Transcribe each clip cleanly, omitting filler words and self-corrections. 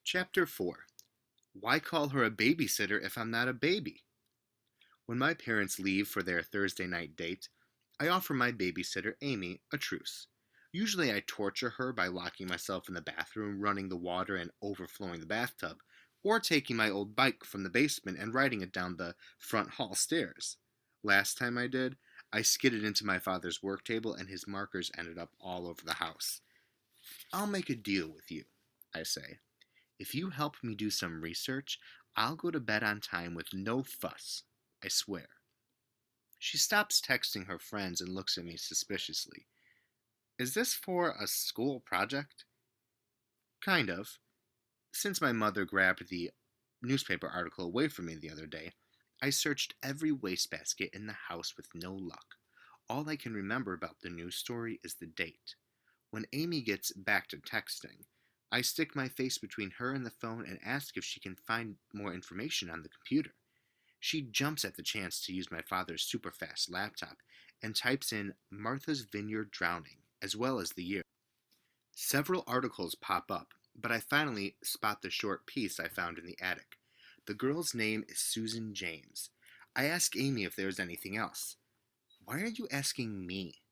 Chapter 4. Why call her a babysitter if I'm not a baby? When my parents leave for their Thursday night date, I offer my babysitter, Amy, a truce. Usually I torture her by locking myself in the bathroom, running the water, and overflowing the bathtub, or taking my old bike from the basement and riding it down the front hall stairs. Last time I did, I skidded into my father's work table and his markers ended up all over the house. I'll make a deal with you, I say. If you help me do some research, I'll go to bed on time with no fuss. I swear. She stops texting her friends and looks at me suspiciously. Is this for a school project? Kind of. Since my mother grabbed the newspaper article away from me the other day, I searched every wastebasket in the house with no luck. All I can remember about the news story is the date. When Amy gets back to texting, I stick my face between her and the phone and ask if she can find more information on the computer. She jumps at the chance to use my father's super fast laptop and types in Martha's Vineyard drowning, as well as the year. Several articles pop up, but I finally spot the short piece I found in the attic. The girl's name is Susan James. I ask Amy if there's anything else. Why are you asking me?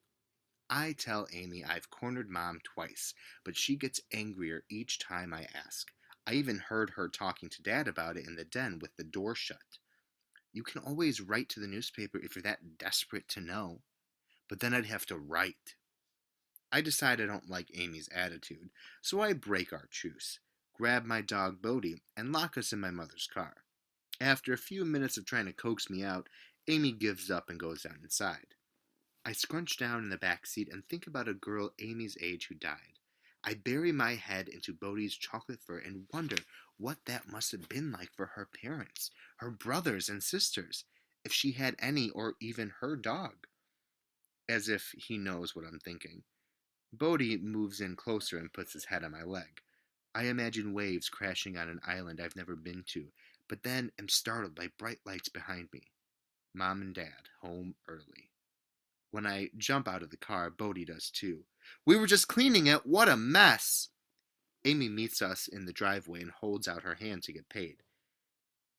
I tell Amy I've cornered Mom twice, but she gets angrier each time I ask. I even heard her talking to Dad about it in the den with the door shut. You can always write to the newspaper if you're that desperate to know, but then I'd have to write. I decide I don't like Amy's attitude, so I break our truce, grab my dog Bodie, and lock us in my mother's car. After a few minutes of trying to coax me out, Amy gives up and goes down inside. I scrunch down in the back seat and think about a girl Amy's age who died. I bury my head into Bodhi's chocolate fur and wonder what that must have been like for her parents, her brothers and sisters, if she had any, or even her dog. As if he knows what I'm thinking. Bodhi moves in closer and puts his head on my leg. I imagine waves crashing on an island I've never been to, but then am startled by bright lights behind me. Mom and Dad, home early. When I jump out of the car, Bodhi does too. We were just cleaning it. What a mess! Amy meets us in the driveway and holds out her hand to get paid.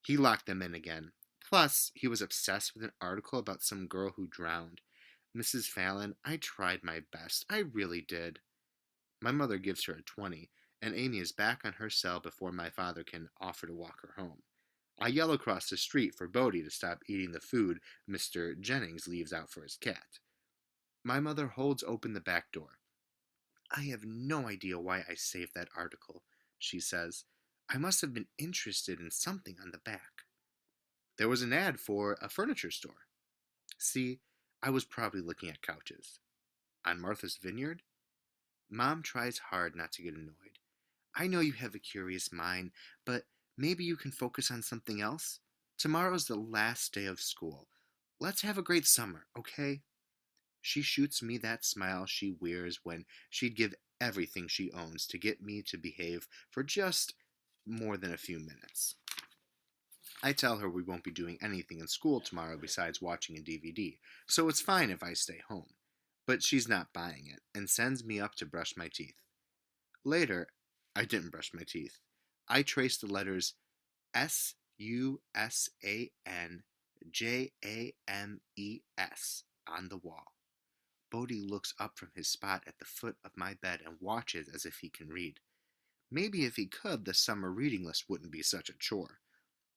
He locked them in again. Plus, he was obsessed with an article about some girl who drowned. Mrs. Fallon, I tried my best. I really did. My mother gives her a 20, and Amy is back on her cell before my father can offer to walk her home. I yell across the street for Bodhi to stop eating the food Mr. Jennings leaves out for his cat. My mother holds open the back door. I have no idea why I saved that article, she says. I must have been interested in something on the back. There was an ad for a furniture store. See, I was probably looking at couches. On Martha's Vineyard? Mom tries hard not to get annoyed. I know you have a curious mind, but maybe you can focus on something else? Tomorrow's the last day of school. Let's have a great summer, okay? She shoots me that smile she wears when she'd give everything she owns to get me to behave for just more than a few minutes. I tell her we won't be doing anything in school tomorrow besides watching a DVD, so it's fine if I stay home. But she's not buying it and sends me up to brush my teeth. Later, I didn't brush my teeth. I traced the letters SUSANJAMES on the wall. Bodhi looks up from his spot at the foot of my bed and watches as if he can read. Maybe if he could, the summer reading list wouldn't be such a chore.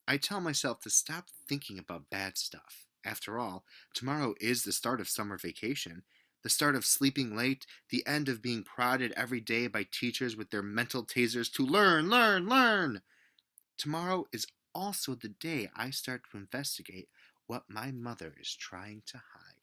I tell myself to stop thinking about bad stuff. After all, tomorrow is the start of summer vacation, the start of sleeping late, the end of being prodded every day by teachers with their mental tasers to learn, learn, learn. Tomorrow is also the day I start to investigate what my mother is trying to hide.